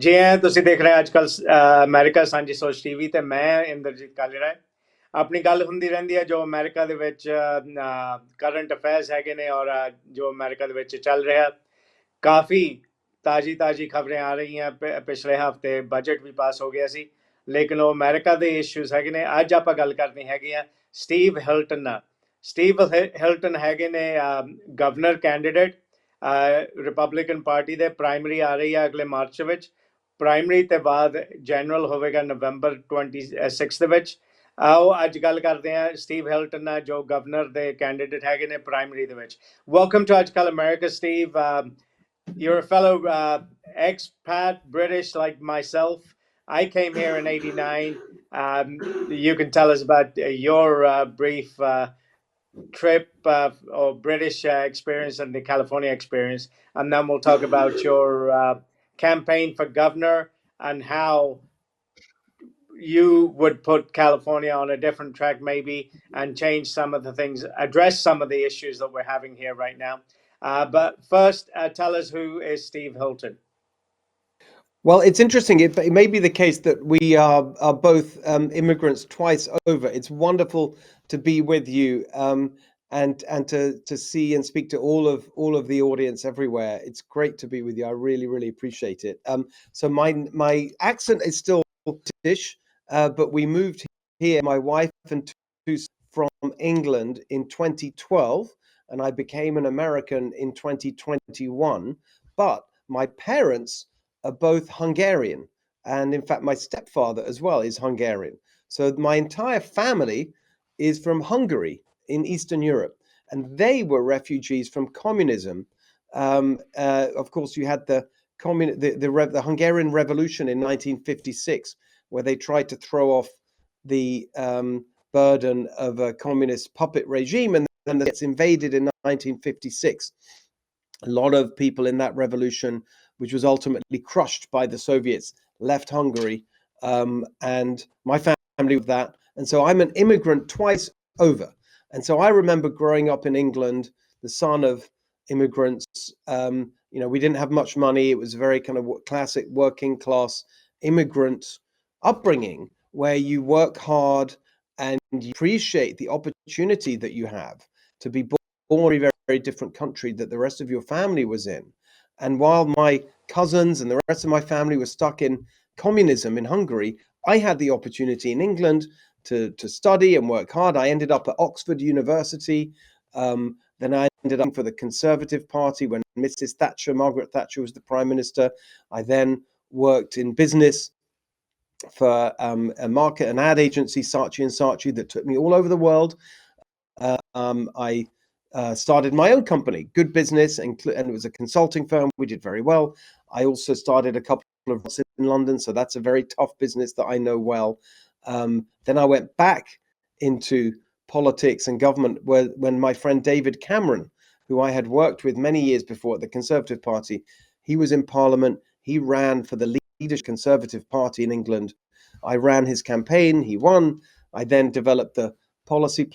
जी हैं ਤੁਸੀਂ ਦੇਖ ਰਹੇ ਅੱਜਕੱਲ ਅਮਰੀਕਾ ਸਾਂਝੀ ਸੋਚ ਟੀਵੀ ਤੇ ਮੈਂ ਇੰਦਰਜੀਤ ਕਾਲੀਰਾਏ ਆਪਣੀ ਗੱਲ ਹੁੰਦੀ ਰਹਿੰਦੀ ਹੈ ਜੋ ਅਮਰੀਕਾ ਦੇ ਵਿੱਚ ਕਰੰਟ ਅਫੇਅਰਸ ਹੈਗੇ ਨੇ ਔਰ ਜੋ ਅਮਰੀਕਾ ਦੇ ਵਿੱਚ ਚੱਲ ਰਿਹਾ ਕਾਫੀ ਤਾਜੀ ਖਬਰਾਂ ਆ ਰਹੀਆਂ ਪਿਛਲੇ ਹਫਤੇ ਬਜਟ ਵੀ ਪਾਸ ਹੋ ਗਿਆ ਸੀ ਲੇਕਿਨ ਉਹ ਅਮਰੀਕਾ ਦੇ ਇਸ਼ੂਜ਼ ਹੈਗੇ ਨੇ ਅੱਜ ਆਪਾਂ ਗੱਲ ਕਰਨੀ ਹੈਗੀ ਆ ਸਟੀਵ ਹਿਲਟਨ ਨਾਲ ਸਟੀਵ ਹਿਲਟਨ ਹੈਗੇ ਨੇ ਗਵਰਨਰ ਕੈਂਡੀਡੇਟ ਰਿਪਬਲਿਕਨ ਪਾਰਟੀ ਦੇ ਪ੍ਰਾਇਮਰੀ ਆ ਰਹੀ ਹੈ ਅਗਲੇ ਮਾਰਚ ਵਿੱਚ ਪ੍ਰਾਇਮਰੀ ਤੇ ਬਾਅਦ ਜਨਰਲ ਹੋਵੇਗਾ ਨਵੰਬਰ 26 ਦੇ ਵਿੱਚ ਆਓ ਅੱਜ ਗੱਲ ਕਰਦੇ ਹਾਂ ਸਟੀਵ ਹਿਲਟਨ ਨਾਲ ਜੋ ਗਵਰਨਰ ਦੇ ਕੈਂਡੀਡੇਟ ਹੈਗੇ ਨੇ ਪ੍ਰਾਇਮਰੀ ਦੇ ਵਿੱਚ ਵੈਲਕਮ ਟੂ ਅੱਜ ਕੱਲ ਅਮਰੀਕਾ Steve you're a fellow expat British like myself. I came here in '89. You can tell us about your brief trip or British experience and the California experience, and then we'll talk about your campaign for governor and how you would put California on a different track maybe and change some of the things, address some of the issues that we're having here right now. But first, tell us who is Steve Hilton. Well, it's interesting. It may be the case that we are both immigrants twice over. It's wonderful to be with you and to see and speak to all of the audience everywhere. It's great to be with you. I really appreciate it. So my accent is still British, but we moved here. My wife and two from England in 2012, and I became an American in 2021. But my parents are both Hungarian, and in fact my stepfather as well is Hungarian. So my entire family is from Hungary in Eastern Europe, and they were refugees from communism. Of course, you had the Hungarian Revolution in 1956, where they tried to throw off the burden of a communist puppet regime, and then it gets invaded in 1956. A lot of people in that revolution, which was ultimately crushed by the Soviets, left Hungary, and my family with that. And so I'm an immigrant twice over. And so I remember growing up in England, the son of immigrants. We didn't have much money. It was a very kind of classic working class immigrant upbringing where you work hard and you appreciate the opportunity that you have to be born in a very different country that the rest of your family was in. And while my cousins and the rest of my family were stuck in communism in Hungary, I had the opportunity in England to study and work hard. I ended up at Oxford University. Then I ended up for the Conservative Party when Margaret Thatcher was the Prime Minister. I then worked in business for a market and ad agency, Sanjhi, that took me all over the world. I started my own company, Good Business, and it was a consulting firm. We did very well. I also started a couple of in London, so that's a very tough business that I know well. Then I went back into politics and government when my friend David Cameron, who I had worked with many years before at the Conservative Party, he was in Parliament. He ran for the leadership Conservative Party in England. I ran his campaign. He won. I then developed the policy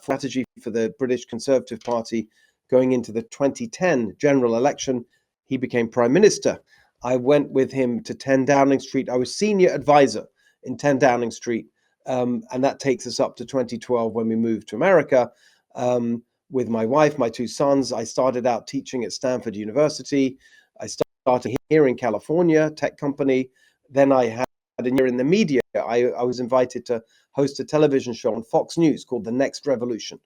strategy for the British Conservative Party going into the 2010 general election. He became Prime Minister. I went with him to 10 Downing Street. I was senior advisor in 10 Downing Street, and that takes us up to 2012 when we moved to America with my wife, my two sons. I started out teaching at Stanford University. I started here in California, tech company. Then I had a year in the media. I was invited to host a television show on Fox News called The Next Revolution.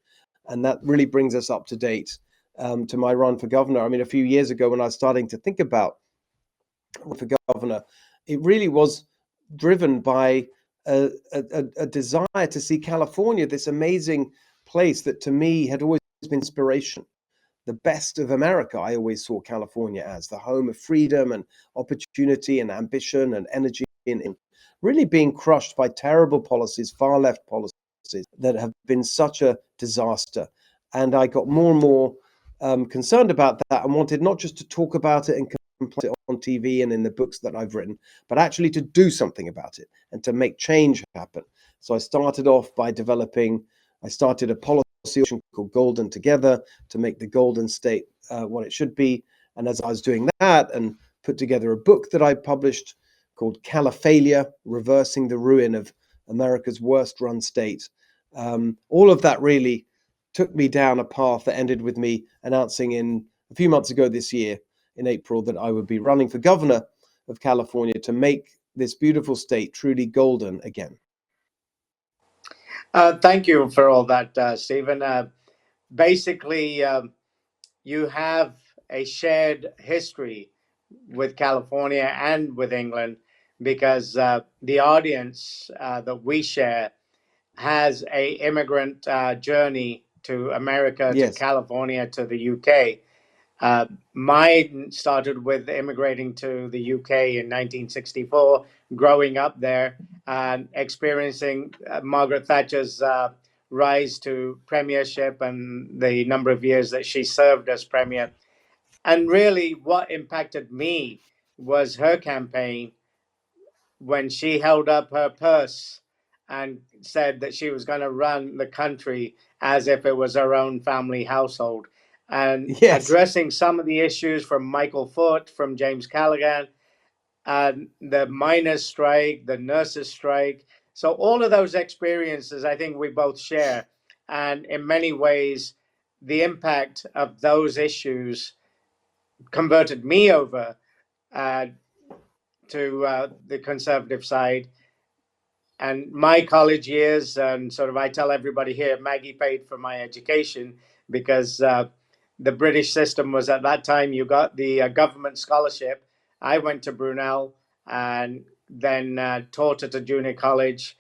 And that really brings us up to date to my run for governor. I mean, a few years ago when I was starting to think about for governor, it really was driven by a desire to see California, this amazing place that to me had always been inspiration. The best of America, I always saw California as the home of freedom and opportunity and ambition and energy, and really being crushed by terrible policies, far left policies that have been such a disaster. And I got more and more concerned about that and wanted not just to talk about it and complain on TV and in the books that I've written, but actually to do something about it and to make change happen. So I started off by I started a policy called Golden Together to make the Golden State what it should be. And as I was doing that and put together a book that I published called Caliphalia, Reversing the Ruin of America's Worst Run State. All of that really took me down a path that ended with me announcing in a few months ago this year, in April, that I would be running for governor of California to make this beautiful state truly golden again. Thank you for all that, Stephen. Basically, you have a shared history with California and with England because the audience that we share has a immigrant journey to America, to Yes. California, to the UK. Mine started with immigrating to the UK in 1964, growing up there and experiencing Margaret Thatcher's rise to premiership and the number of years that she served as premier. And really, what impacted me was her campaign when she held up her purse and said that she was going to run the country as if it was her own family household, and Yes. addressing some of the issues from Michael Foot, from James Callaghan, and the miners' strike, the nurses' strike. So all of those experiences, I think we both share. And in many ways, the impact of those issues converted me over uh, to the conservative side. And my college years, and sort of, I tell everybody here, Maggie paid for my education because the British system was at that time, you got the government scholarship. I went to Brunel and then taught at a junior college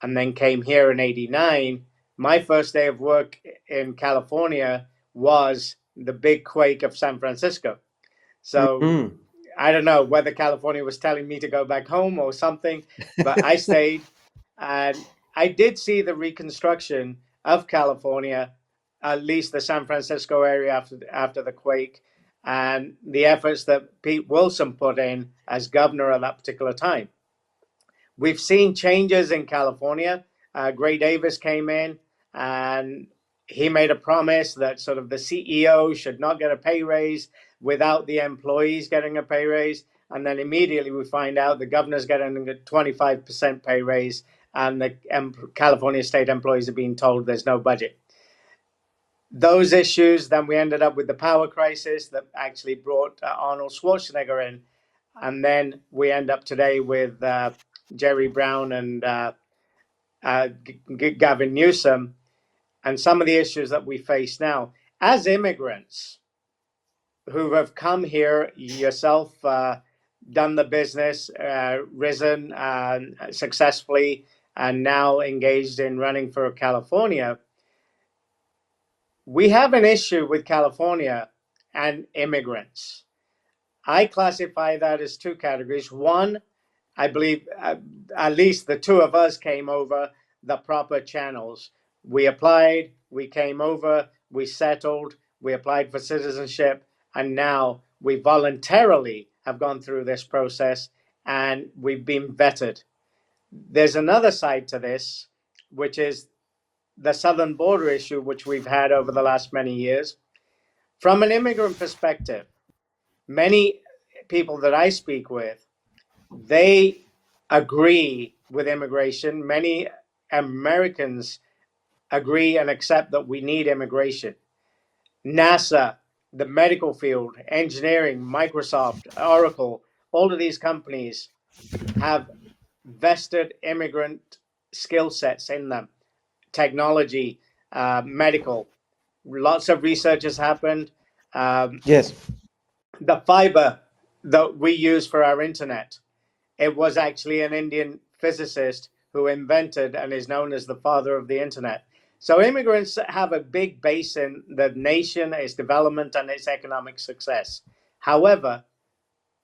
and then came here in 89. My first day of work in California was the big quake of San Francisco. So Mm-hmm. I don't know whether California was telling me to go back home or something, but I stayed. And I did see the reconstruction of California, at least the San Francisco area after the quake, and the efforts that Pete Wilson put in as governor at that particular time. We've seen changes in California. Gray Davis came in and he made a promise that sort of the CEO should not get a pay raise without the employees getting a pay raise. And then immediately we find out the governor's getting a 25% pay raise and the California state employees are being told there's no budget. Those issues, then we ended up with the power crisis that actually brought Arnold Schwarzenegger in. And then we end up today with Jerry Brown and Gavin Newsom, and some of the issues that we face now as immigrants who have come here, yourself, done the business, risen successfully, and now engaged in running for California. We have an issue with California and immigrants. I classify that as two categories. One, I believe at least the two of us came over the proper channels. We applied, we came over, we settled, we applied for citizenship, and now we voluntarily have gone through this process and we've been vetted. There's another side to this, which is the southern border issue, which we've had over the last many years. From an immigrant perspective, many people that I speak with, they agree with immigration. Many Americans agree and accept that we need immigration. NASA, the medical field, engineering, Microsoft, Oracle, all of these companies have vested immigrant skill sets in them. Technology, medical, lots of research has happened. Yes. The fiber that we use for our internet, it was actually an Indian physicist who invented and is known as the father of the internet. So immigrants have a big base in the nation, its development, and its economic success. However,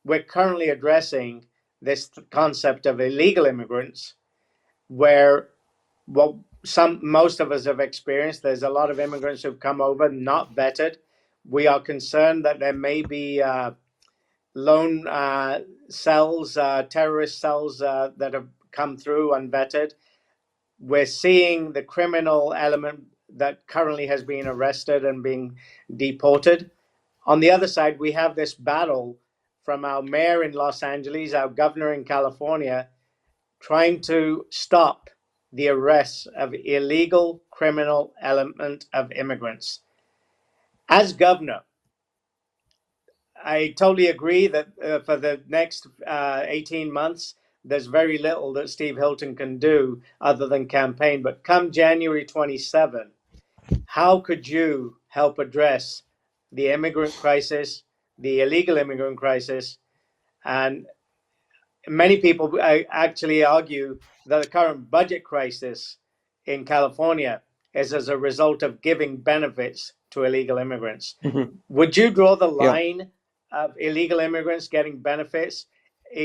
we're currently addressing this concept of illegal immigrants, where what most of us have experienced. There's a lot of immigrants who've come over not vetted. We are concerned that there may be lone cells, terrorist cells that have come through unvetted. We're seeing the criminal element that currently has been arrested and being deported. On the other side, we have this battle from our mayor in Los Angeles, our governor in California, trying to stop the arrests of illegal criminal element of immigrants. As governor, I totally agree that for the next 18 months, there's very little that Steve Hilton can do other than campaign. But come January 27, how could you help address the immigrant crisis, the illegal immigrant crisis? And many people actually argue that the current budget crisis in California is as a result of giving benefits to illegal immigrants. Mhm. Would you draw the Yeah. line of illegal immigrants getting benefits,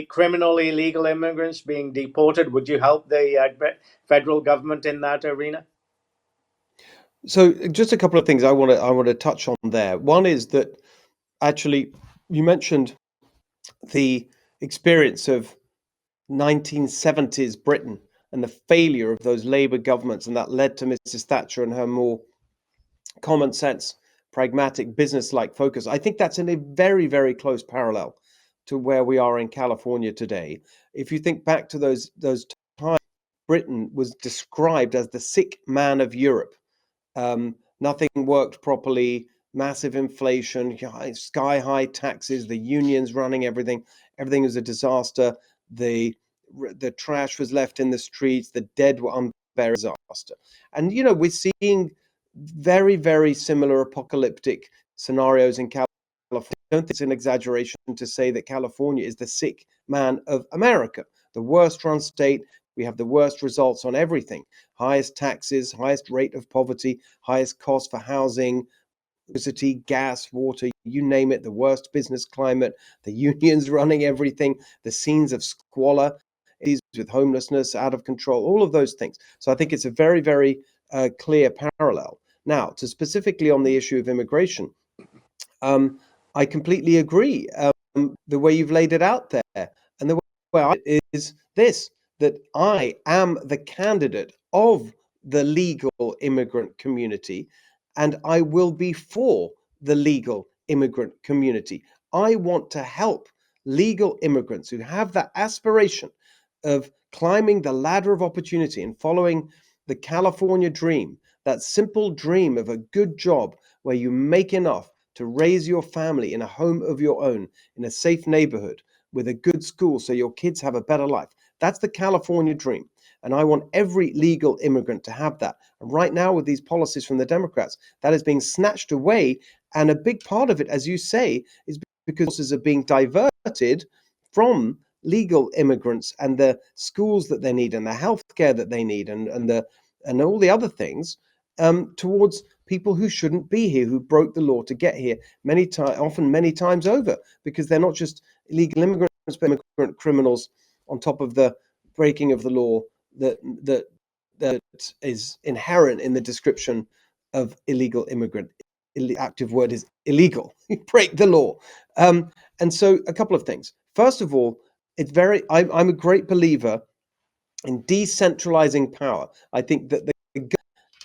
criminal illegal immigrants being deported? Would you help the federal government in that arena? So just a couple of things I want to touch on there. One is that actually you mentioned the experience of 1970s Britain and the failure of those Labour governments, and that led to Mrs. Thatcher and her more common sense, pragmatic, business-like focus. I think that's in a very, very close parallel to where we are in California today. If you think back to those times, Britain was described as the sick man of Europe. Nothing worked properly, massive inflation, sky high taxes, the unions running everything. Everything was a disaster. The the trash was left in the streets. The dead were unburied. Disaster. And we're seeing very, very similar apocalyptic scenarios in California. I don't think it's an exaggeration to say that California is the sick man of America, the worst run state. We have the worst results on everything: highest taxes, highest rate of poverty, highest cost for housing, electricity, gas, water, you name it, the worst business climate, the unions running everything, the scenes of squalor, with homelessness out of control, all of those things. So I think it's a very, very clear parallel. Now, to specifically on the issue of immigration, I completely agree. The way you've laid it out there, and the way I is this: that I am the candidate of the legal immigrant community, and I will be for the legal immigrant community. I want to help legal immigrants who have that aspiration of climbing the ladder of opportunity and following the California dream, that simple dream of a good job where you make enough to raise your family in a home of your own, in a safe neighborhood, with a good school so your kids have a better life. That's the California dream. And I want every legal immigrant to have that. And right now, with these policies from the Democrats, that is being snatched away. And a big part of it, as you say, is because resources are being diverted from legal immigrants and the schools that they need and the healthcare that they need and all the other things towards people who shouldn't be here, who broke the law to get here often many times over, because they're not just illegal immigrants, but immigrant criminals on top of the breaking of the law that is inherent in the description of illegal immigrant. The active word is illegal. You break the law. And so a couple of things. First of all, I'm a great believer in decentralizing power. I think that the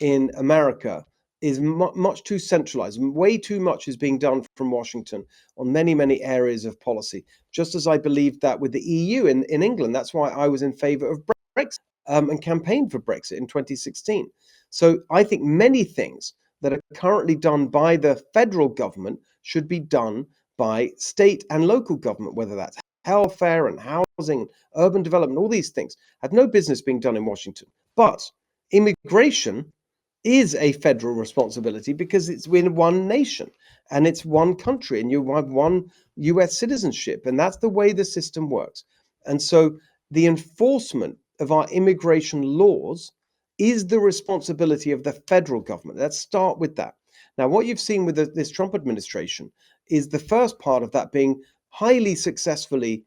in America is much too centralized. Way too much is being done from Washington on many, many areas of policy, just as I believed that with the EU in England. That's why I was in favor of Brexit and campaigned for Brexit in 2016. So I think many things that are currently done by the federal government should be done by state and local government, whether that's welfare and housing, urban development, all these things have no business being done in Washington. But immigration is a federal responsibility because it's in one nation and it's one country and you have one US citizenship, and that's the way the system works. And so the enforcement of our immigration laws is the responsibility of the federal government. Let's start with that. Now, what you've seen with this Trump administration is the first part of that being highly successfully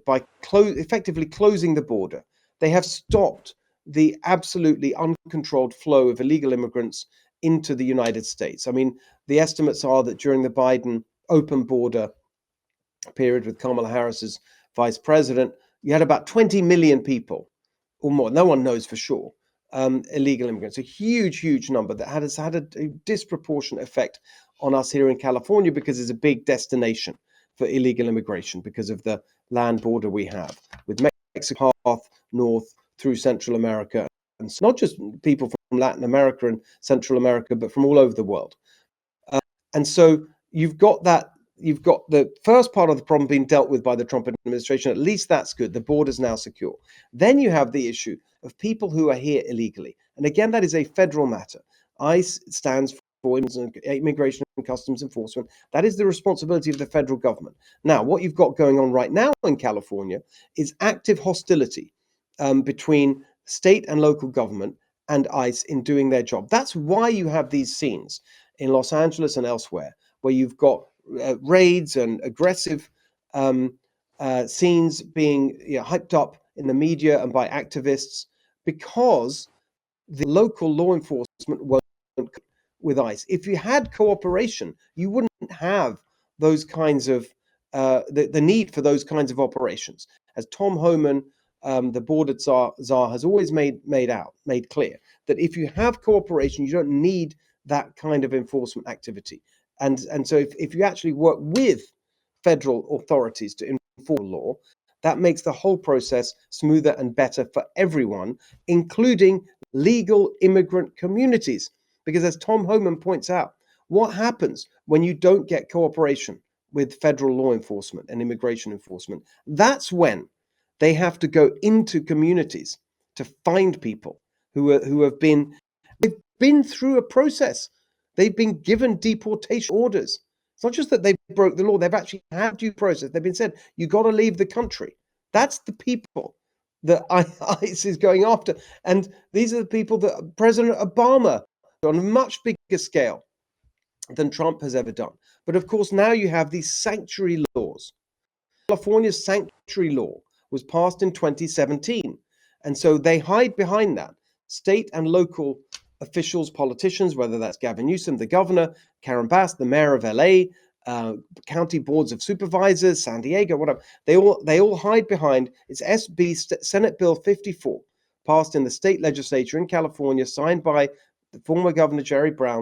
by effectively closing the border. They have stopped the absolutely uncontrolled flow of illegal immigrants into the United States. I mean, the estimates are that during the Biden open border period with Kamala Harris as vice president, you had about 20 million people or more. No one knows for sure. Illegal immigrants, a huge, huge number that has had a disproportionate effect on us here in California because it's a big destination for illegal immigration because of the land border we have with Mexico path north through Central America, and not just people from Latin America and Central America, but from all over the world. And so you've got the first part of the problem being dealt with by the Trump administration. At least that's good. The border's now secure. Then you have the issue of people who are here illegally. And again, that is a federal matter. ICE stands for Immigration and Customs Enforcement. That is the responsibility of the federal government. Now, what you've got going on right now in California is active hostility between state and local government and ICE in doing their job. That's why you have these scenes in Los Angeles and elsewhere, where you've got raids and aggressive scenes being hyped up in the media and by activists, because the local law enforcement won't with ICE. If you had cooperation, you wouldn't have those kinds of the need for those kinds of operations. As Tom Homan, the border czar, has always made clear that if you have cooperation, you don't need that kind of enforcement activity. And so if you actually work with federal authorities to enforce law, that makes the whole process smoother and better for everyone, including legal immigrant communities. Because as Tom Homan points out, what happens when you don't get cooperation with federal law enforcement and immigration enforcement? That's when they have to go into communities to find people who have been through a process. They've been given deportation orders. It's not just that they broke the law, they've actually had due process. They've been said, you got to leave the country. That's the people that ICE is going after. And these are the people that President Obama, on a much bigger scale than Trump has ever done. But of course, now you have these sanctuary laws. California's sanctuary law was passed in 2017. And so they hide behind that. State and local officials, politicians, whether that's Gavin Newsom, the governor, Karen Bass, the mayor of LA, county boards of supervisors, San Diego, whatever, they all hide behind it's Senate Bill 54, passed in the state legislature in California, signed by the former Governor Jerry Brown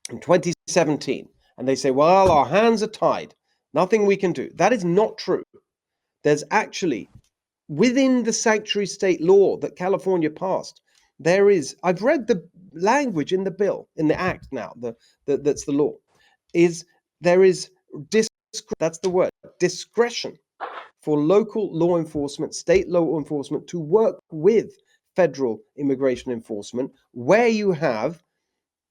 in 2017. And they say, well, our hands are tied. Nothing we can do. That is not true. There's actually, within the sanctuary state law that California passed, there is, I've read the language in the bill, in the act now, that's the law, is there is, that's the word, discretion for local law enforcement, state law enforcement to work with federal immigration enforcement, where you have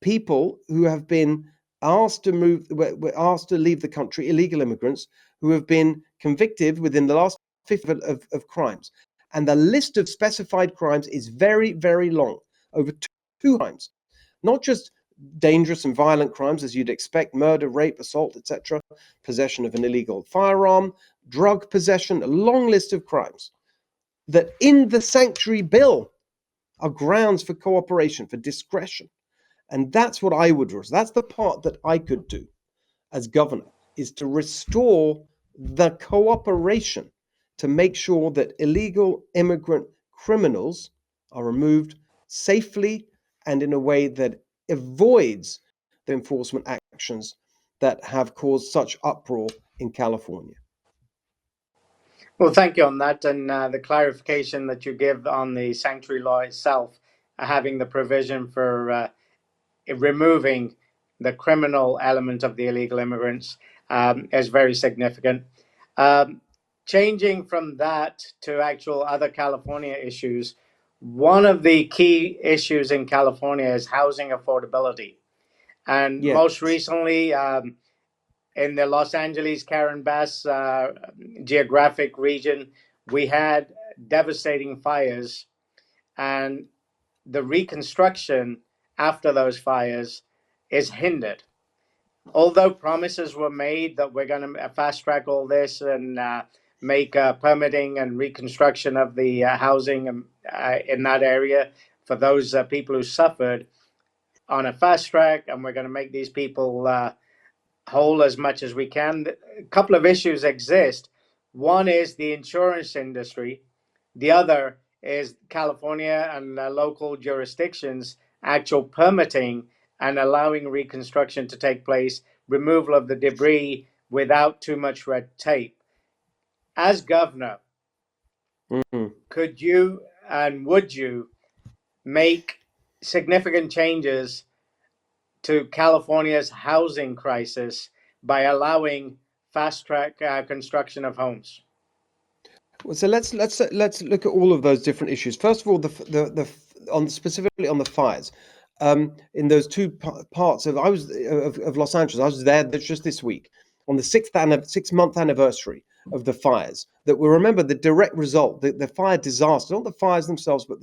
people who have been asked to leave the country, illegal immigrants who have been convicted within the last 50 of crimes. And the list of specified crimes is very, very long, over two crimes, not just dangerous and violent crimes as you'd expect: murder, rape, assault, etc., possession of an illegal firearm, drug possession, a long list of crimes that in the sanctuary bill are grounds for cooperation, for discretion. And that's what I would do. That's the part that I could do as governor, is to restore the cooperation to make sure that illegal immigrant criminals are removed safely and in a way that avoids the enforcement actions that have caused such uproar in California. Well, thank you on that, and the clarification that you give on the sanctuary law itself, having the provision for removing the criminal element of the illegal immigrants is very significant. Changing from that to actual other California issues, one of the key issues in California is housing affordability. And Yes. most recently, in the Los Angeles, Karen Bass geographic region, we had devastating fires, and the reconstruction after those fires is hindered. Although promises were made that we're going to fast track all this and make permitting and reconstruction of the housing in that area for those people who suffered on a fast track, and we're going to make these people whole as much as we can. A couple of issues exist. One is the insurance industry. The other is California and local jurisdictions actual permitting and allowing reconstruction to take place, removal of the debris without too much red tape. As governor, could you and would you make significant changes to California's housing crisis by allowing fast track construction of homes? Well, so let's look at all of those different issues. First of all, the on specifically on the fires. In those two parts of of Los Angeles, I was there just this week on the 6-month anniversary of the fires. That will remember the direct result, the fire disaster, not the fires themselves, but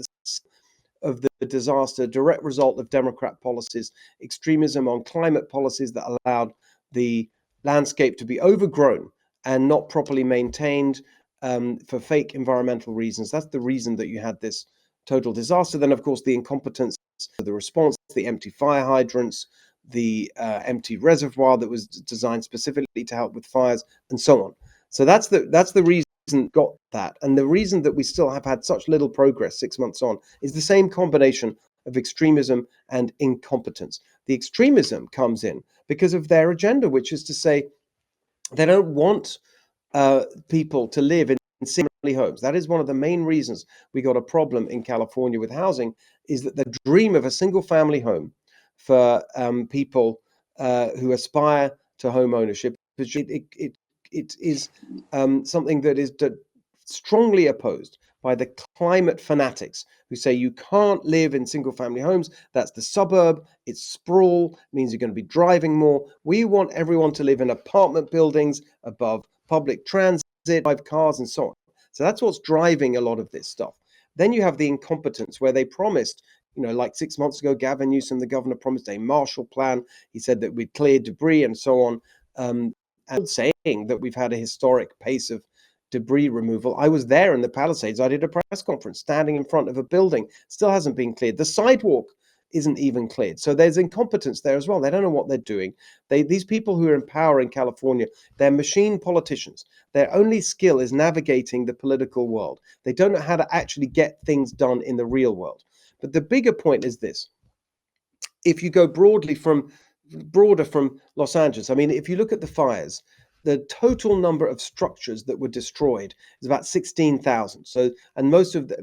of the disaster, direct result of Democrat policies, extremism on climate policies that allowed the landscape to be overgrown and not properly maintained for fake environmental reasons. That's the reason that you had this total disaster. Then, of course, the incompetence of the response, the empty fire hydrants, the empty reservoir that was designed specifically to help with fires, and so on. So that's the reason got that. And the reason that we still have had such little progress 6 months on is the same combination of extremism and incompetence. The extremism comes in because of their agenda, which is to say they don't want people to live in single family homes. That is one of the main reasons we got a problem in California with housing, is that the dream of a single family home for people who aspire to home ownership, it is something that is strongly opposed by the climate fanatics who say you can't live in single family homes. That's the suburb. It's sprawl, means you're going to be driving more. We want everyone to live in apartment buildings above public transit, drive cars, and so on. So that's what's driving a lot of this stuff. Then you have the incompetence where they promised, like 6 months ago, Gavin Newsom, the governor, promised a Marshall Plan. He said that we'd clear debris and so on. And saying that we've had a historic pace of debris removal. I was there in the Palisades. I did a press conference standing in front of a building. Still hasn't been cleared. The sidewalk isn't even cleared. So there's incompetence there as well. They don't know what they're doing. These people who are in power in California, they're machine politicians. Their only skill is navigating the political world. They don't know how to actually get things done in the real world. But the bigger point is this. If you go broader from Los Angeles, I mean, if you look at the fires, the total number of structures that were destroyed is about 16,000. So, and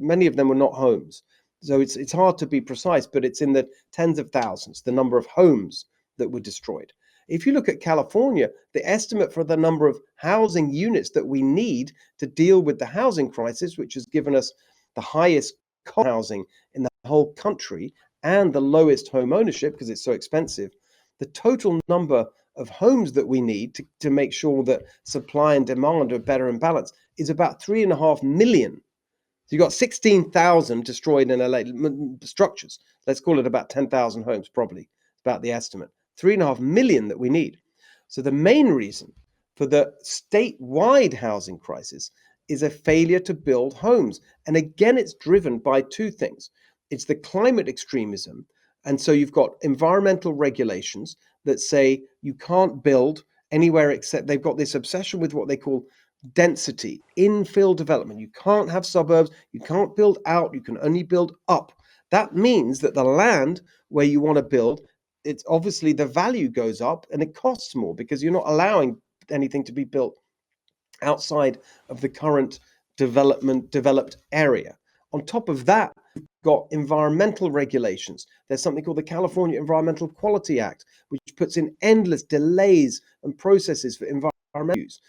many of them were not homes. So it's hard to be precise, but it's in the tens of thousands, the number of homes that were destroyed. If you look at California, the estimate for the number of housing units that we need to deal with the housing crisis, which has given us the highest cost housing in the whole country and the lowest home ownership because it's so expensive, the total number of homes that we need to make sure that supply and demand are better in balance is about 3.5 million. So you've got 16,000 destroyed in LA structures. Let's call it about 10,000 homes, probably, about the estimate. 3.5 million that we need. So the main reason for the statewide housing crisis is a failure to build homes. And again, it's driven by two things. It's the climate extremism. And so you've got environmental regulations that say you can't build anywhere except they've got this obsession with what they call density, infill development. You can't have suburbs, you can't build out, you can only build up. That means that the land where you want to build, it's obviously the value goes up and it costs more because you're not allowing anything to be built outside of the current developed area. On top of that, you've got environmental regulations. There's something called the California Environmental Quality Act, which puts in endless delays and processes for environmental use.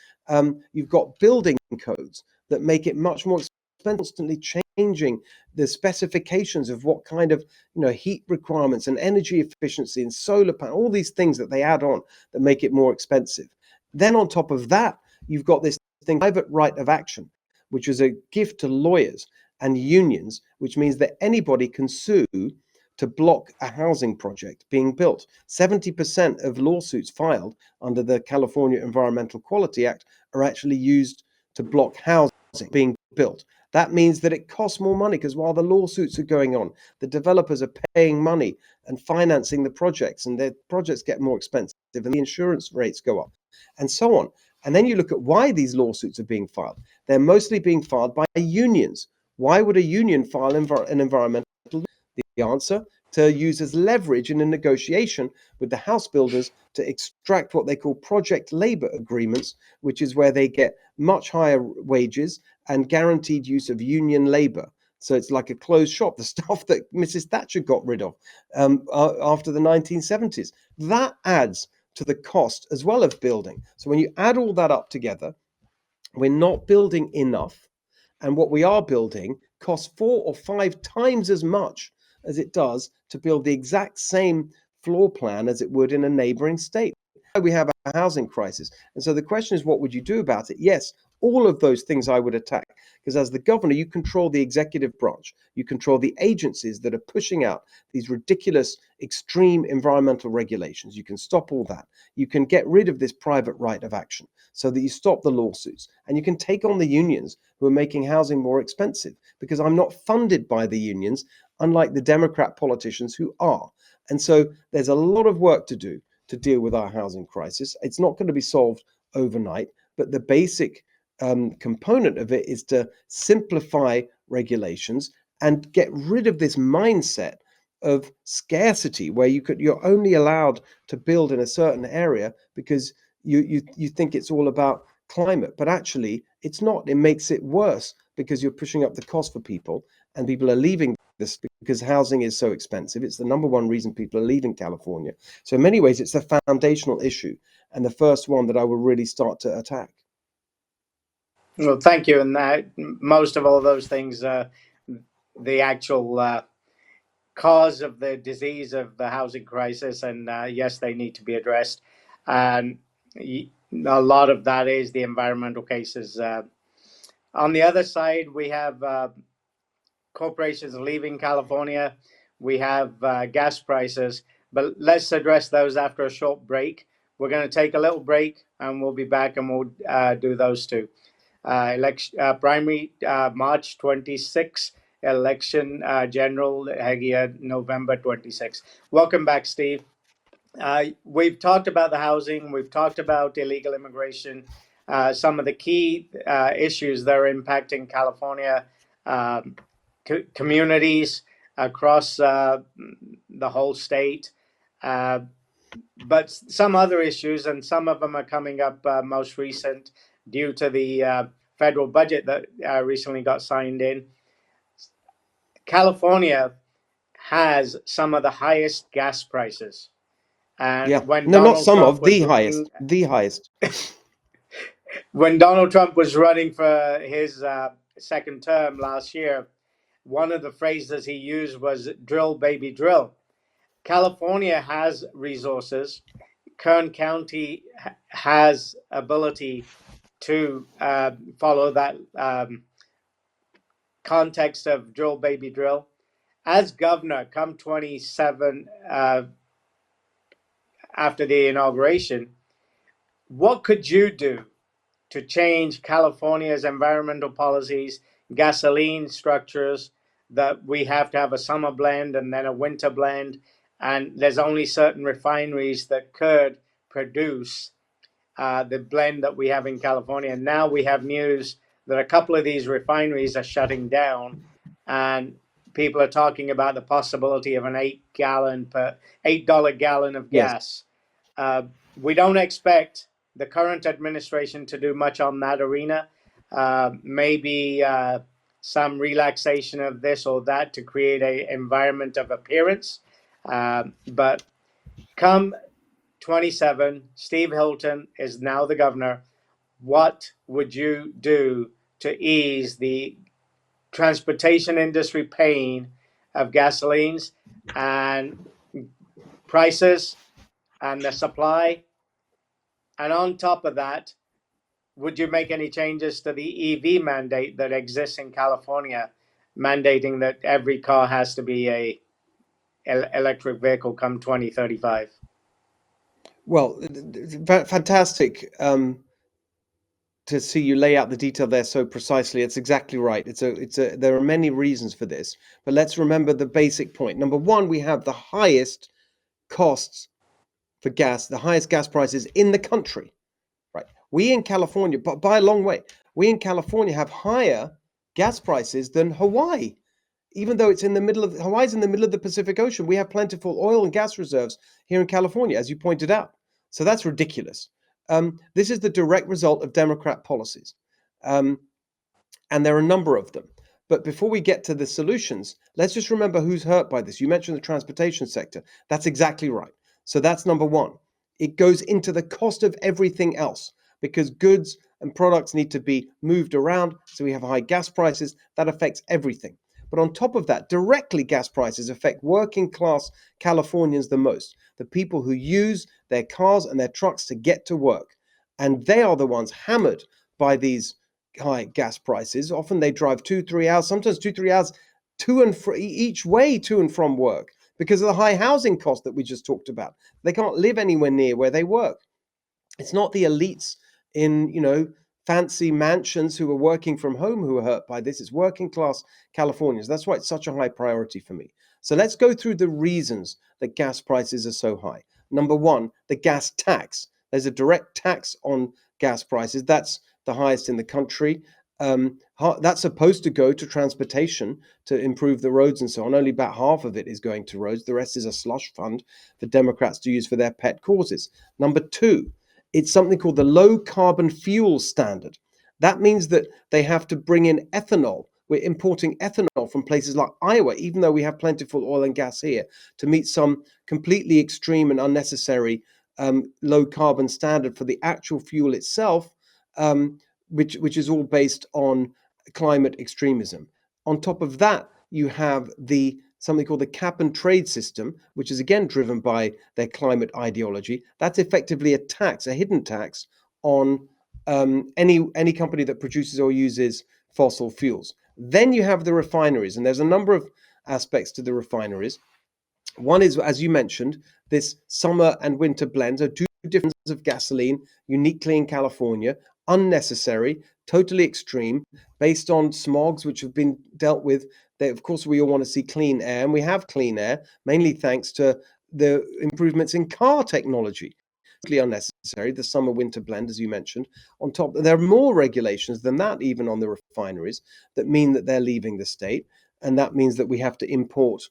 You've got building codes that make it much more expensive, constantly changing the specifications of what kind of heat requirements and energy efficiency and solar panel, all these things that they add on that make it more expensive. Then on top of that, you've got this thing, private right of action, which is a gift to lawyers and unions, which means that anybody can sue to block a housing project being built. 70% of lawsuits filed under the California Environmental Quality Act are actually used to block housing being built. That means that it costs more money because while the lawsuits are going on, the developers are paying money and financing the projects, and their projects get more expensive and the insurance rates go up and so on. And then you look at why these lawsuits are being filed. They're mostly being filed by unions. Why would a union file an environmental law? The answer, to use as leverage in a negotiation with the house builders to extract what they call project labor agreements, which is where they get much higher wages and guaranteed use of union labor. So it's like a closed shop, the stuff that Mrs. Thatcher got rid of after the 1970s. That adds to the cost as well of building. So when you add all that up together, we're not building enough. And what we are building costs 4 or 5 times as much as it does to build the exact same floor plan as it would in a neighboring state. We have a housing crisis. And so the question is, what would you do about it? Yes, all of those things I would attack, because as the governor, you control the executive branch, you control the agencies that are pushing out these ridiculous, extreme environmental regulations. You can stop all that. You can get rid of this private right of action so that you stop the lawsuits, and you can take on the unions who are making housing more expensive, because I'm not funded by the unions, unlike the Democrat politicians who are. And so there's a lot of work to do to deal with our housing crisis. It's not going to be solved overnight, but the basic component of it is to simplify regulations and get rid of this mindset of scarcity, where you're only allowed to build in a certain area because you think it's all about climate, but actually it's not. It makes it worse because you're pushing up the cost for people, and people are leaving this because housing is so expensive. It's the number one reason people are leaving California. So in many ways, it's a foundational issue, and the first one that I will really start to attack. Well, thank you. And most of all those things, the actual cause of the disease of the housing crisis, and yes, they need to be addressed. And a lot of that is the environmental cases. On the other side, we have corporations leaving California. We have gas prices, but let's address those after a short break. We're going to take a little break, and we'll be back, and we'll do those two. Primary March 26, election general Hagia November 26. Welcome back, Steve. We've talked about the housing, we've talked about illegal immigration, some of the key issues that are impacting California communities across the whole state. But some other issues, and some of them are coming up most recent due to the federal budget that recently got signed in. California has some of the highest gas prices. And Yeah, when no, not Donald some Trump of, was the running, highest, the highest. when Donald Trump was running for his second term last year, one of the phrases he used was "drill, baby, drill." California has resources. Kern County has ability to follow that context of drill, baby, drill. As governor, come 27 after the inauguration, what could you do to change California's environmental policies, gasoline structures, that we have to have a summer blend and then a winter blend, and there's only certain refineries that could produce the blend that we have in California. And now we have news that a couple of these refineries are shutting down, and people are talking about the possibility of an $8 gallon of Yes. gas. We don't expect the current administration to do much on that arena. Maybe some relaxation of this or that to create an environment of appearance. But come 27, Steve Hilton is now the governor. What would you do to ease the transportation industry pain of gasolines and prices and the supply? And on top of that, would you make any changes to the EV mandate that exists in California, mandating that every car has to be a electric vehicle come 2035? Well, fantastic to see you lay out the detail there so precisely. It's exactly right. There are many reasons for this, but let's remember the basic point. Number one, we have the highest costs for gas, the highest gas prices in the country, right? We in California, but by a long way, we in California have higher gas prices than Hawaii. even though it's in the middle of Hawaii's in the middle of the Pacific Ocean. We have plentiful oil and gas reserves here in California, as you pointed out. So that's ridiculous. This is the direct result of Democrat policies. Um, and there are a number of them. But before we get to the solutions, let's just remember who's hurt by this. You mentioned the transportation sector. That's exactly right. So that's number one. It goes into the cost of everything else because goods and products need to be moved around. So we have high gas prices. That affects everything. But on top of that, directly gas prices affect working class Californians the most, the people who use their cars and their trucks to get to work. And they are the ones hammered by these high gas prices. Often they drive 2-3 hours, sometimes 2-3 hours to and each way to and from work because of the high housing cost that we just talked about. They can't live anywhere near where they work. It's not the elites in, fancy mansions who are working from home who are hurt by this. It's working class Californians. That's why it's such a high priority for me. So let's go through the reasons that gas prices are so high. Number one, the gas tax. There's a direct tax on gas prices. That's the highest in the country. That's supposed to go to transportation to improve the roads and so on. Only about half of it is going to roads. The rest is a slush fund for Democrats to use for their pet causes. Number two, it's something called the low carbon fuel standard. That means that they have to bring in ethanol. We're importing ethanol from places like Iowa, even though we have plentiful oil and gas here, to meet some completely extreme and unnecessary low carbon standard for the actual fuel itself, which is all based on climate extremism. On top of that, you have something called the cap and trade system, which is again driven by their climate ideology. That's effectively a tax, a hidden tax on any company that produces or uses fossil fuels. Then you have the refineries, and there's a number of aspects to the refineries. One is, as you mentioned, this summer and winter blends are two different of gasoline, uniquely in California, unnecessary, totally extreme, based on smogs which have been dealt with. Of course, we all want to see clean air, and we have clean air, mainly thanks to the improvements in car technology. Totally unnecessary, the summer winter blend, as you mentioned. On top, there are more regulations than that, even on the refineries, that mean that they're leaving the state. And that means that we have to import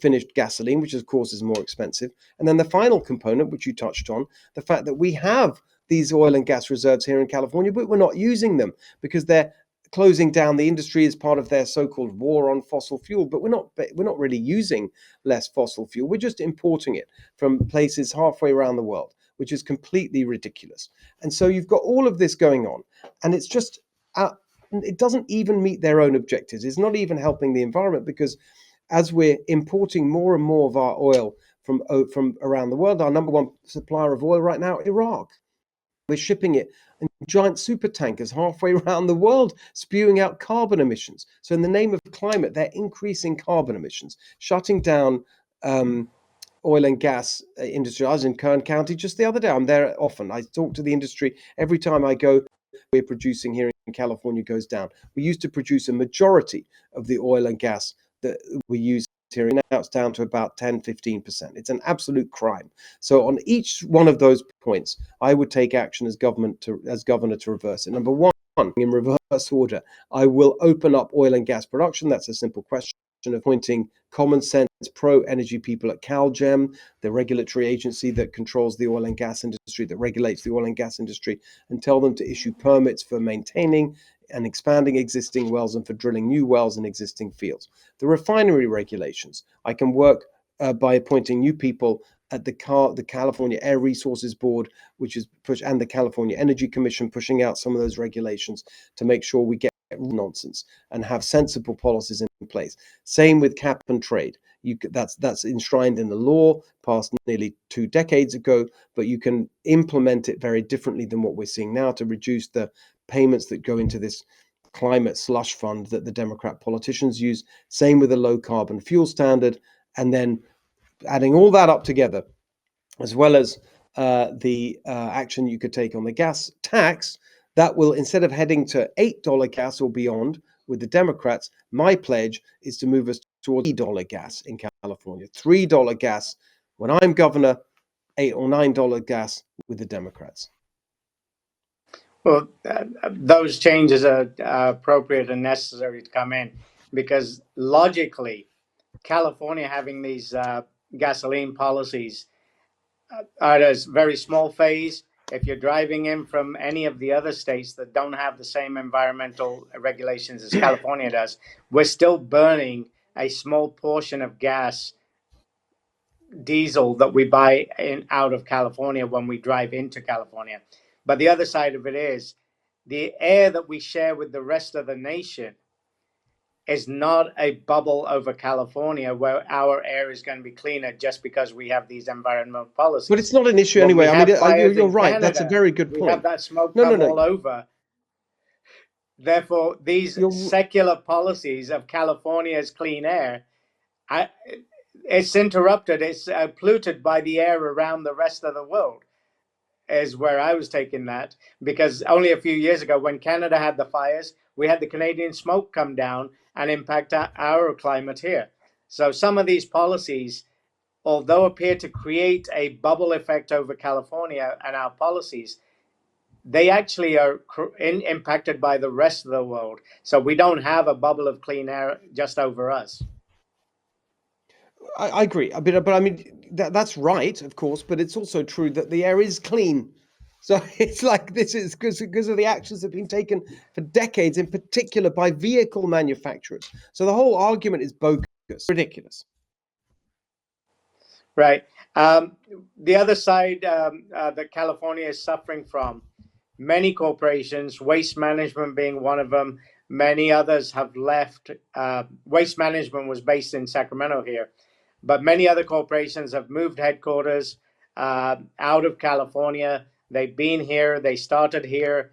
finished gasoline, which of course is more expensive. And then the final component, which you touched on, the fact that we have these oil and gas reserves here in California, but we're not using them because they're closing down the industry as part of their so-called war on fossil fuel. But we're not really using less fossil fuel. We're just importing it from places halfway around the world, which is completely ridiculous. And so you've got all of this going on, and it's just it doesn't even meet their own objectives. It's not even helping the environment because as we're importing more and more of our oil from around the world, our number one supplier of oil right now, Iraq. We're shipping it in giant super tankers halfway around the world, spewing out carbon emissions. So, in the name of climate, they're increasing carbon emissions, shutting down oil and gas industry. I was in Kern County just the other day. I'm there often. I talk to the industry every time I go. We're producing here in California goes down. We used to produce a majority of the oil and gas that we use here. Now it's down to about 10-15%. It's an absolute crime. So on each one of those points, I would take action as governor to reverse it. Number one, in reverse order, I will open up oil and gas production. That's a simple question of appointing common sense pro-energy people at CalGEM, the regulatory agency that controls the oil and gas industry, that regulates the oil and gas industry, and tell them to issue permits for maintaining and expanding existing wells and for drilling new wells in existing fields. The refinery regulations, I can work by appointing new people at the California Air Resources Board, which is and the California Energy Commission, pushing out some of those regulations to make sure we get nonsense and have sensible policies in place. Same with cap and trade. That's enshrined in the law passed nearly 2 decades ago, but you can implement it very differently than what we're seeing now to reduce the payments that go into this climate slush fund that the Democrat politicians use. Same with the low carbon fuel standard, and then adding all that up together, as well as the action you could take on the gas tax, that will, instead of heading to $8 gas or beyond with the Democrats, my pledge is to move us towards $3 gas in California. $3 gas when I'm governor, $8 or $9 gas with the Democrats. Well, those changes are appropriate and necessary to come in. because logically, California having these gasoline policies at a very small phase. If you're driving in from any of the other states that don't have the same environmental regulations as California does, we're still burning a small portion of gas, diesel, that we buy in out of California when we drive into California. But the other side of it is the air that we share with the rest of the nation is not a bubble over California where our air is going to be cleaner just because we have these environmental policies. But it's not an issue When anyway. we I mean, have fires you're in right. That's a Canada, very good we have point. that smoke No, no, come no. all over. Therefore, these You're secular policies of California's clean air, it's interrupted, it's polluted by the air around the rest of the world, is where I was taking that. Because only a few years ago, when Canada had the fires, we had the Canadian smoke come down and impact our climate here. So some of these policies, although appear to create a bubble effect over California and our policies, they actually are impacted by the rest of the world. So we don't have a bubble of clean air just over us. I agree. But I mean, that's right, of course. But it's also true that the air is clean. So it's like this is because of the actions that have been taken for decades, in particular by vehicle manufacturers. So the whole argument is bogus, ridiculous. Right. The other side that California is suffering from, many corporations, waste management being one of them, many others have left. Waste management was based in Sacramento here, but many other corporations have moved headquarters out of California. They've been here, they started here.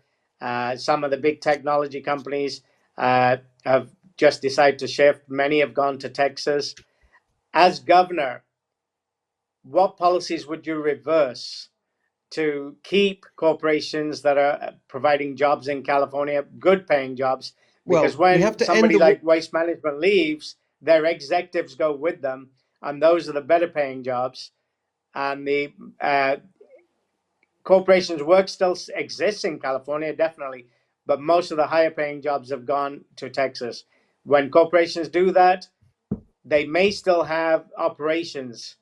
Some of the big technology companies have just decided to shift. Many have gone to Texas. As governor, what policies would you reverse to keep corporations that are providing jobs in California, good paying jobs? Because Well, we have when to end somebody the. like Waste Management leaves, their executives go with them, and those are the better paying jobs. And the corporations' work still exists in California, definitely, but most of the higher paying jobs have gone to Texas. When corporations do that, they may still have operations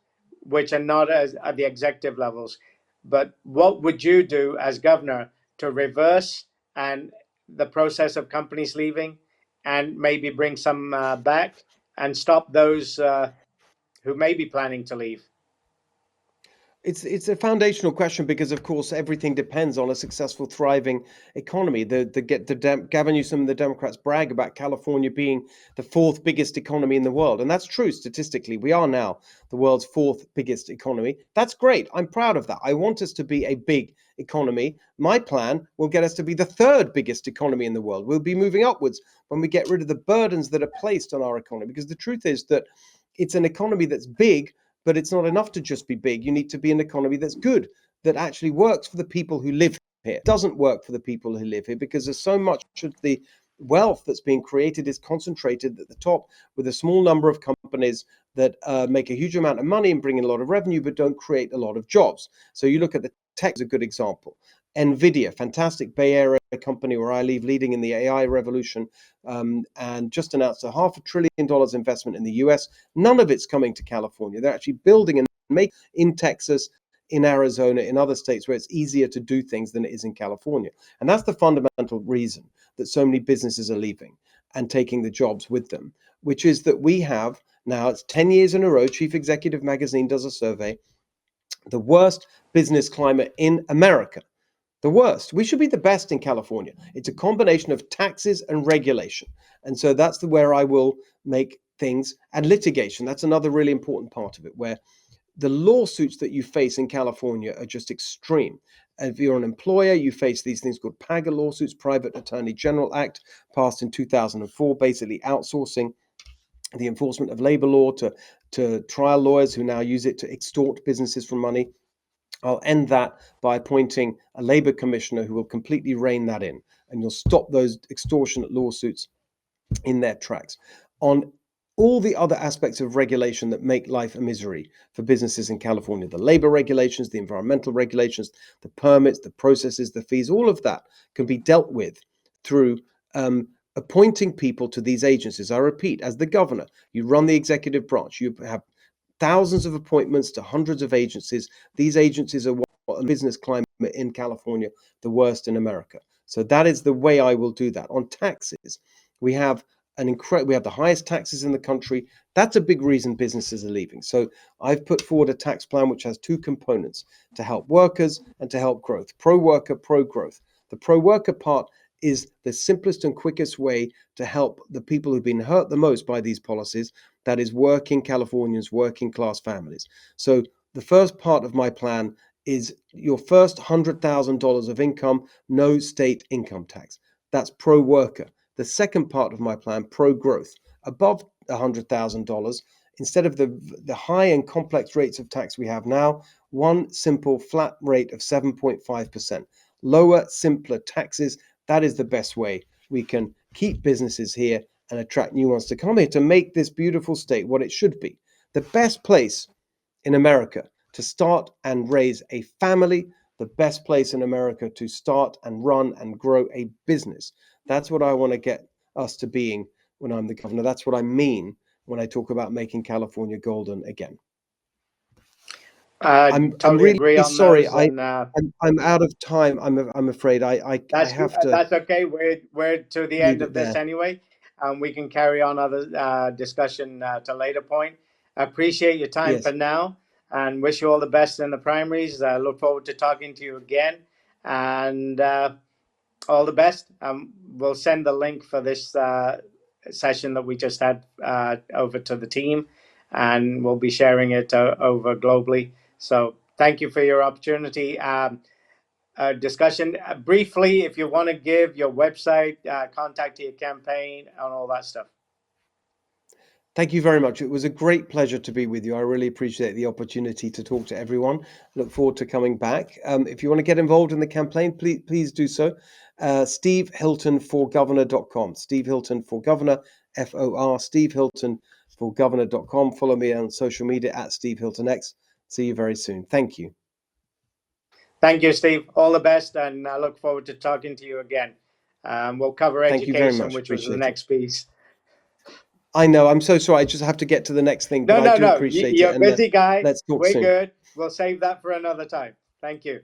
which are not as at the executive levels. But what would you do as governor to reverse and the process of companies leaving, and maybe bring some back and stop those who may be planning to leave? It's a foundational question because, of course, everything depends on a successful, thriving economy. Gavin Newsom and the Democrats brag about California being the fourth biggest economy in the world, and that's true statistically. We are now the world's fourth biggest economy. That's great. I'm proud of that. I want us to be a big economy. My plan will get us to be the third biggest economy in the world. We'll be moving upwards when we get rid of the burdens that are placed on our economy, because the truth is that it's an economy that's big, but it's not enough to just be big. You need to be an economy that's good, that actually works for the people who live here. It doesn't work for the people who live here because there's so much of the wealth that's being created is concentrated at the top with a small number of companies that make a huge amount of money and bring in a lot of revenue, but don't create a lot of jobs. So you look at the tech is a good example. Nvidia, fantastic Bay Area company where I live, leading in the AI revolution, and just announced a $500 billion investment in the US. None of it's coming to California. They're actually building and making in Texas, in Arizona, in other states where it's easier to do things than it is in California. And that's the fundamental reason that so many businesses are leaving and taking the jobs with them, which is that we have now, it's 10 years in a row, Chief Executive Magazine does a survey, the worst business climate in America. The worst. We should be the best in California. It's a combination of taxes and regulation. And so that's where I will make things, and litigation. That's another really important part of it, where the lawsuits that you face in California are just extreme. If you're an employer, you face these things called PAGA lawsuits, Private Attorney General Act, passed in 2004, basically outsourcing the enforcement of labor law to trial lawyers who now use it to extort businesses for money. I'll end that by appointing a Labour commissioner who will completely rein that in, and you'll stop those extortionate lawsuits in their tracks. On all the other aspects of regulation that make life a misery for businesses in California, the labor regulations, the environmental regulations, the permits, the processes, the fees, all of that can be dealt with through appointing people to these agencies. I repeat, as the governor, you run the executive branch, you have thousands of appointments to hundreds of agencies. These agencies are what business climate in California, the worst in America. So that is the way I will do that. On taxes, we have we have the highest taxes in the country. That's a big reason businesses are leaving. So I've put forward a tax plan which has two components: to help workers and to help growth. Pro worker, pro growth. The pro worker part is the simplest and quickest way to help the people who've been hurt the most by these policies, that is working Californians, working class families. So the first part of my plan is your first $100,000 of income, no state income tax. That's pro worker. The second part of my plan, pro growth, above $100,000, instead of the high and complex rates of tax we have now, one simple flat rate of 7.5%. Lower, simpler taxes. That is the best way we can keep businesses here and attract new ones to come here to make this beautiful state what it should be. The best place in America to start and raise a family, the best place in America to start and run and grow a business. That's what I want to get us to being when I'm the governor. That's what I mean when I talk about making California golden again. I'm Totally really agree on sorry. those, and I'm out of time. I'm afraid I have to that's okay. We're to the end leave of it this there. anyway. We can carry on other discussion to later point. Appreciate your time for Yes. now, and wish you all the best in the primaries. Look forward to talking to you again, and all the best. We'll send the link for this session that we just had over to the team, and we'll be sharing it over globally. So thank you for your opportunity. Discussion briefly, if you want to give your website, contact your campaign, and all that stuff. Thank you very much. It was a great pleasure to be with you. I really appreciate the opportunity to talk to everyone. Look forward to coming back. If you want to get involved in the campaign, please do so. SteveHiltonForGovernor.com. Steve Hilton for Governor, FOR. SteveHiltonForGovernor.com. Follow me on social media at Steve Hilton X. See you very soon. Thank you. Thank you, Steve. All the best, and I look forward to talking to you again. We'll cover Thank you very education, much. which was the Appreciate it. next piece. I know. I'm so sorry. I just have to get to the next thing, but No, I no, do no. appreciate it. You're a And busy guy. let's talk We're soon. good. We'll save that for another time. Thank you.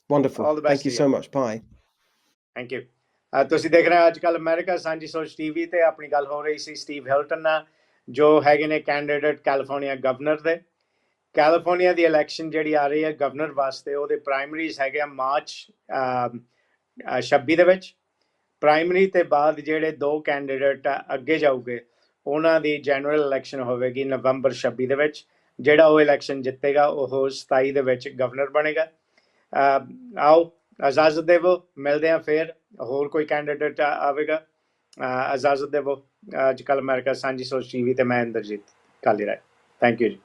Wonderful. All the Thank best you to you. so much. Bye. Thank you ਤੁਸੀਂ ਦੇਖ ਰਹੇ ਹੋ ਅੱਜ ਕੱਲ੍ਹ America ਸਾਂਝੀ ਸੋਚ TV ਤੇ ਆਪਣੀ ਗੱਲ ਹੋ ਰਹੀ ਸੀ ਸਟੀਵ ਹਿਲਟਨ ਨਾਲ ਜੋ ਹੈਗੇ ਨੇ ਕੈਂਡੀਡੇਟ ਕੈਲੀਫੋਰਨੀਆ ਗਵਰਨਰ ਦੇ ਕੈਲੀਫੋਰਨੀਆ ਦੀ ਇਲੈਕਸ਼ਨ ਜਿਹੜੀ ਆ ਰਹੀ ਹੈ ਗਵਰਨਰ ਵਾਸਤੇ ਉਹਦੇ ਪ੍ਰਾਇਮਰੀਜ਼ ਹੈਗੇ ਆ ਮਾਰਚ 26 ਦੇ ਵਿੱਚ ਪ੍ਰਾਇਮਰੀ ਤੇ ਬਾਅਦ ਜਿਹੜੇ ਦੋ ਕੈਂਡੀਡੇਟ ਅੱਗੇ ਜਾਊਗੇ ਉਹਨਾਂ ਦੀ ਜਨਰਲ ਇਲੈਕਸ਼ਨ ਹੋਵੇਗੀ ਨਵੰਬਰ 26 ਦੇ ਵਿੱਚ ਜਿਹੜਾ ਉਹ ਇਲੈਕਸ਼ਨ ਜਿੱਤੇਗਾ ਉਹ 27 ਦੇ ਵਿੱਚ ਗਵਰਨਰ ਬਣੇਗਾ ਆਓ ਇਜਾਜ਼ਤ ਦੇਵੋ ਮਿਲਦੇ ਹਾਂ ਫਿਰ ਹੋਰ ਕੋਈ ਕੈਂਡੀਡੇਟ ਆਵੇਗਾ ਇਜਾਜ਼ਤ ਦੇਵੋ ਅੱਜ ਕੱਲ੍ਹ ਅਮਰੀਕਾ ਸਾਂਝੀ ਸੋਚ ਟੀਵੀ ਤੇ ਮੈਂ ਇੰਦਰਜੀਤ ਕਾਲੀਰਾਏ ਥੈਂਕ ਯੂ ਜੀ